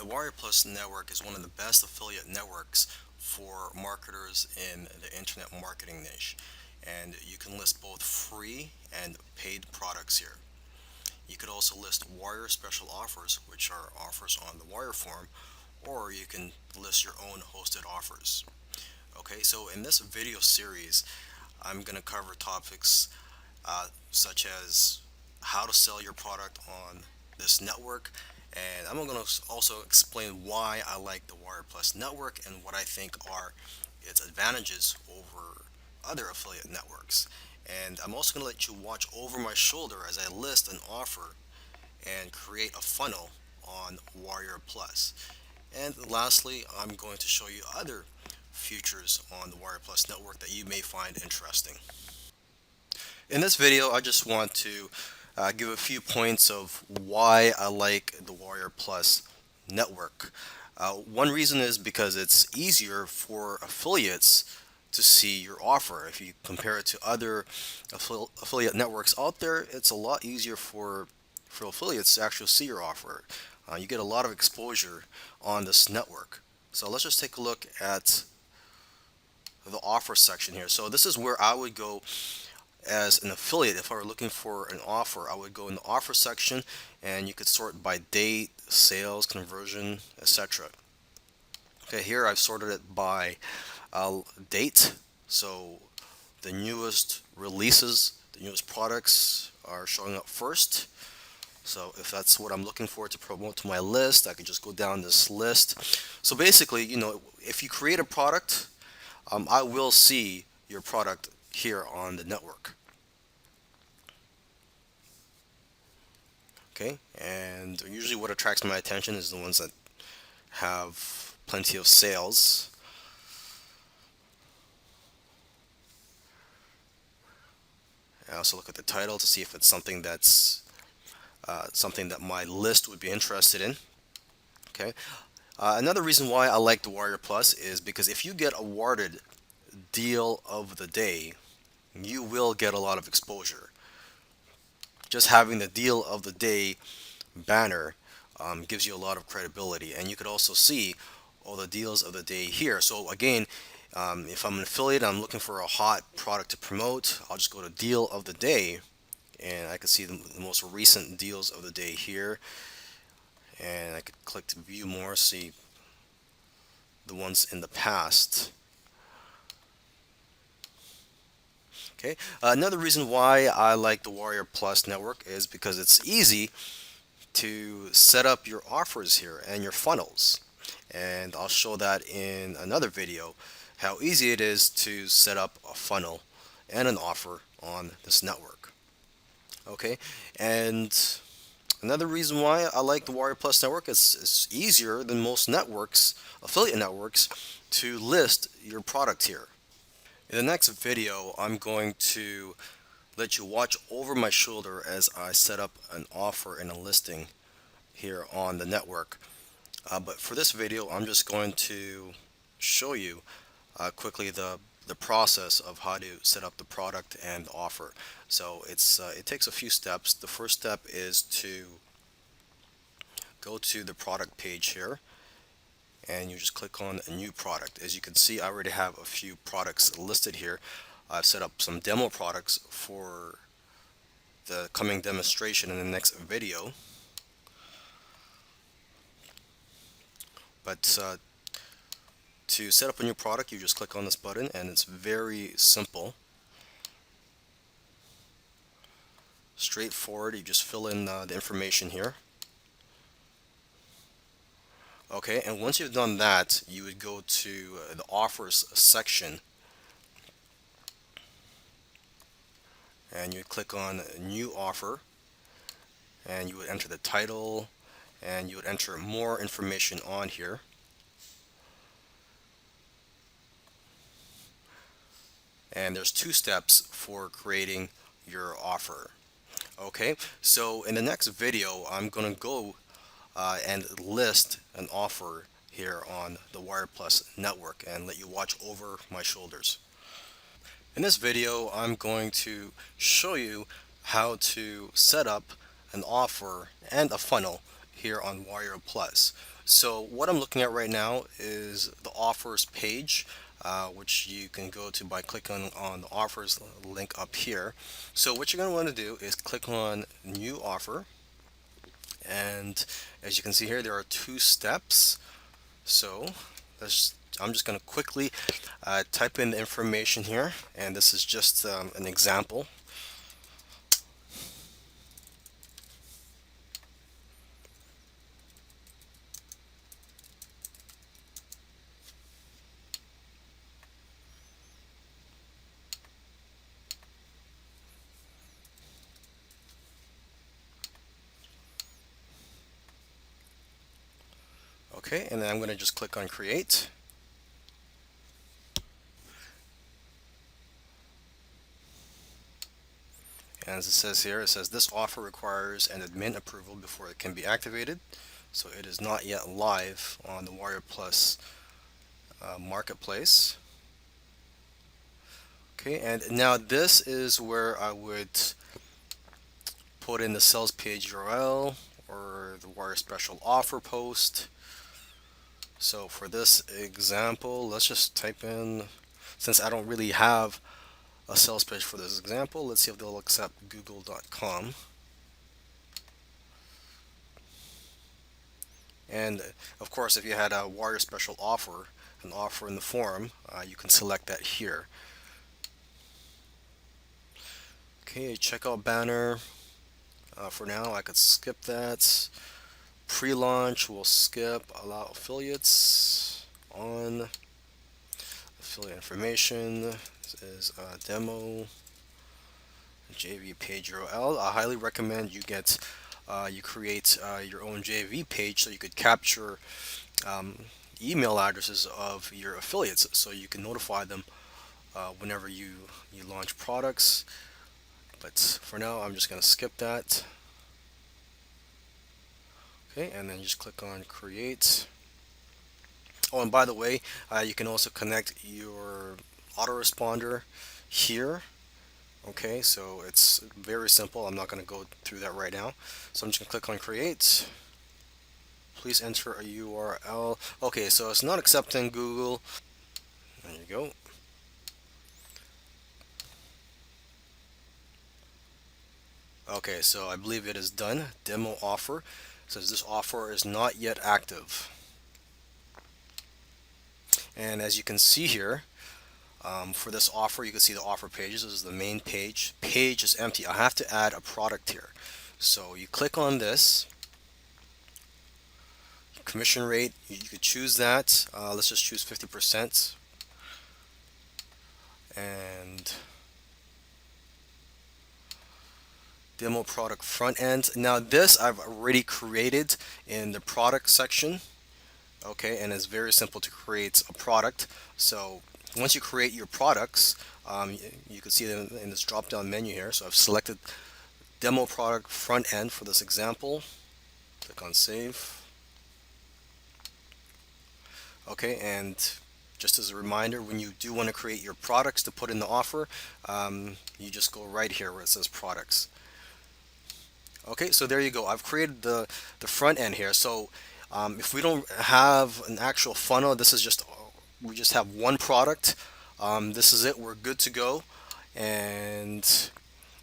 The Wire Plus network is one of the best affiliate networks for marketers in the internet marketing niche. And you can list both free and paid products here. You could also list Wire special offers, which are offers on the Wire form, or you can list your own hosted offers. Okay, so in this video series, I'm going to cover topics such as how to sell your product on this network, and I'm going to also explain why I like the Wire Plus network and what I think are its advantages over other affiliate networks. And I'm also going to let you watch over my shoulder as I list an offer and create a funnel on Wire Plus. And lastly, I'm going to show you other features on the Wire Plus network that you may find interesting. In this video, I just want to give a few points of why I like the Wire Plus network. One reason is because it's easier for affiliates to see your offer. If you compare it to other affiliate networks out there, it's a lot easier for affiliates to actually see your offer. You get a lot of exposure on this network. So let's just take a look at the offer section here. So this is where I would go as an affiliate. If I were looking for an offer, I would go in the offer section and you could sort by date, sales, conversion, etc. Okay, here I've sorted it by date. So the newest releases, the newest products are showing up first. So if that's what I'm looking for to promote to my list, I could just go down this list. So basically, if you create a product, I will see your product here on the network. Okay, and usually what attracts my attention is the ones that have plenty of sales. I also look at the title to see if it's something that's something that my list would be interested in. Okay, another reason why I like the Wire Plus is because if you get awarded deal of the day, you will get a lot of exposure. Just having the deal of the day banner gives you a lot of credibility, and you could also see all the deals of the day here. So again, if I'm an affiliate, I'm looking for a hot product to promote, I'll just go to deal of the day, and I can see the most recent deals of the day here, and I could click to view more, see the ones in the past. Okay, another reason why I like the Wire Plus network is because it's easy to set up your offers here and your funnels. And I'll show that in another video, how easy it is to set up a funnel and an offer on this network. Okay, and another reason why I like the Wire Plus network is it's easier than most networks, affiliate networks, to list your product here. In the next video, I'm going to let you watch over my shoulder as I set up an offer and a listing here on the network. But for this video, I'm just going to show you quickly the process of how to set up the product and offer. So it takes a few steps. The first step is to go to the product page here, and you just click on a new product. As you can see, I already have a few products listed here. I've set up some demo products for the coming demonstration in the next video. But to set up a new product, you just click on this button, and it's very simple, straightforward. You just fill in the information here. Okay, and once you've done that, you would go to the offers section, and you click on new offer, and you would enter the title, and you would enter more information on here. And there's two steps for creating your offer. Okay, so in the next video, I'm going to go and list an offer here on the Wire Plus network and let you watch over my shoulders. In this video, I'm going to show you how to set up an offer and a funnel here on Warrior Plus. So what I'm looking at right now is the offers page, which you can go to by clicking on the offers link up here. So what you're going to want to do is click on new offer, and as you can see here, there are two steps. So I'm just going to quickly type in the information here, and this is just an example. Okay, and then I'm going to just click on create. And as it says here, it says this offer requires an admin approval before it can be activated. So it is not yet live on the Warrior Plus marketplace. Okay, and now this is where I would put in the sales page URL or the Warrior Special Offer post. So for this example, let's just type in, since I don't really have a sales page for this example, let's see if they'll accept google.com. And of course, if you had a Warrior Special Offer, an offer in the forum, you can select that here. Okay, checkout banner. For now, I could skip that. Pre-launch, we'll skip. Allow affiliates. On. Affiliate information. This is a demo. JV page URL. I highly recommend you create your own JV page so you could capture email addresses of your affiliates so you can notify them whenever you launch products. But for now, I'm just going to skip that. Okay, and then just click on create. Oh, and by the way, you can also connect your autoresponder here. Okay, so it's very simple. I'm not going to go through that right now. So I'm just going to click on create. Please enter a URL. Okay, so it's not accepting Google. There you go. Okay, so I believe it is done. Demo offer. It says this offer is not yet active. And as you can see here, for this offer, you can see the offer pages. This is the main page. Page is empty. I have to add a product here. So you click on this. Commission rate, you could choose that. Let's just choose 50%. And demo product front end. Now this I've already created in the product section. Okay, and it's very simple to create a product. So once you create your products, you can see them in this drop down menu here. So I've selected demo product front end for this example. Click on save. Okay, and just as a reminder, when you do want to create your products to put in the offer, you just go right here where it says products. Okay, so there you go. I've created the front end here. So if we don't have an actual funnel, this is just, we just have one product. This is it. We're good to go. And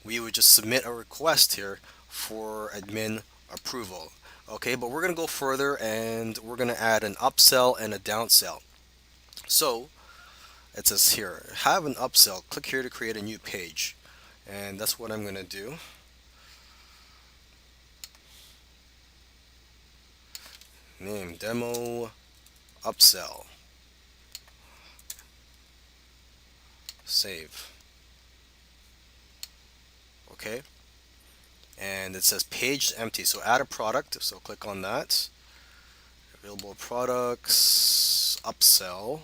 we would just submit a request here for admin approval. Okay, but we're going to go further and we're going to add an upsell and a downsell. So it says here, have an upsell. Click here to create a new page. And that's what I'm going to do. Name demo upsell. Save. Okay. And it says page is empty. So add a product. So click on that. Available products, upsell.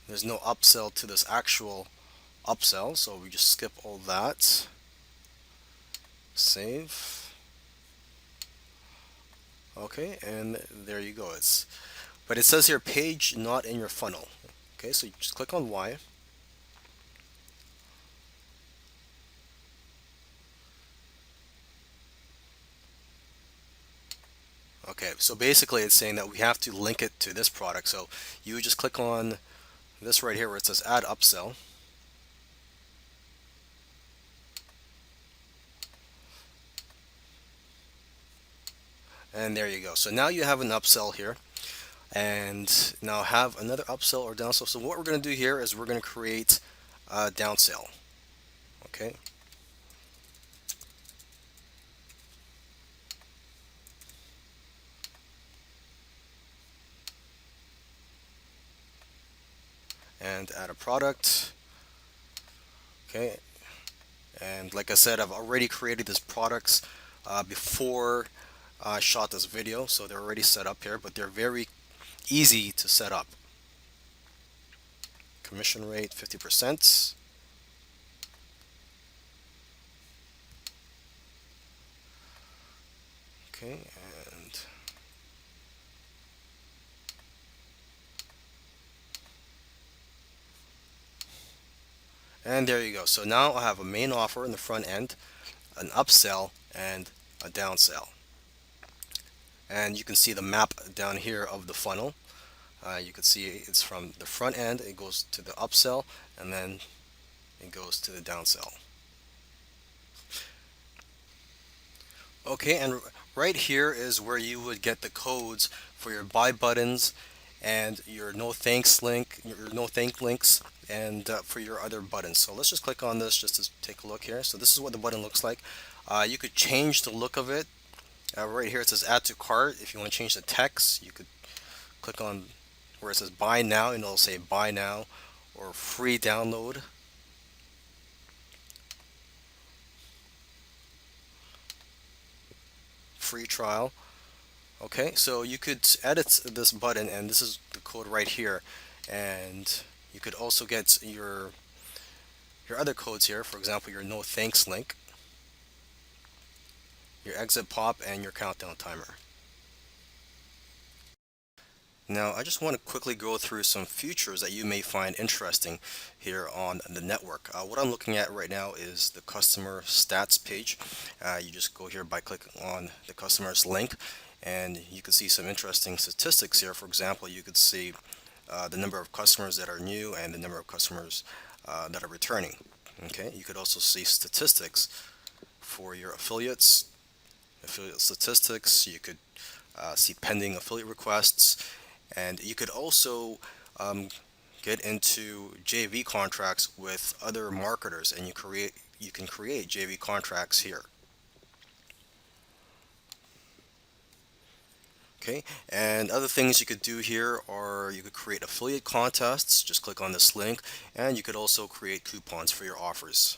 There's no upsell to this actual upsell, so we just skip all that. Save. Okay, and there you go. But it says here page not in your funnel. Okay, so you just click on Y. Okay, so basically it's saying that we have to link it to this product. So you would just click on this right here where it says add upsell. And there you go. So now you have an upsell here. And now have another upsell or downsell. So what we're going to do here is we're going to create a downsell. Okay. And add a product. Okay. And like I said, I've already created these products before I shot this video, so they're already set up here, but they're very easy to set up. Commission rate 50%. Okay, and there you go. So now I have a main offer in the front end, an upsell, and a downsell. And you can see the map down here of the funnel. You can see it's from the front end, it goes to the upsell, and then it goes to the downsell. Okay, and right here is where you would get the codes for your buy buttons and your no thanks link, your no thank links, and for your other buttons. So let's just click on this just to take a look here. So this is what the button looks like. You could change the look of it. Right here it says add to cart. If you want to change the text, you could click on where it says buy now and it'll say buy now or free download. Free trial. Okay, so you could edit this button, and this is the code right here, and you could also get your other codes here. For example, your no thanks link, your exit pop, and your countdown timer. Now, I just want to quickly go through some features that you may find interesting here on the network. What I'm looking at right now is the customer stats page. You just go here by clicking on the customer's link, and you can see some interesting statistics here. For example, you could see the number of customers that are new and the number of customers that are returning. Okay, you could also see statistics for your affiliate statistics. You could see pending affiliate requests, and you could also get into JV contracts with other marketers, and you can create JV contracts here. Okay, and other things you could do here are you could create affiliate contests. Just click on this link, and you could also create coupons for your offers.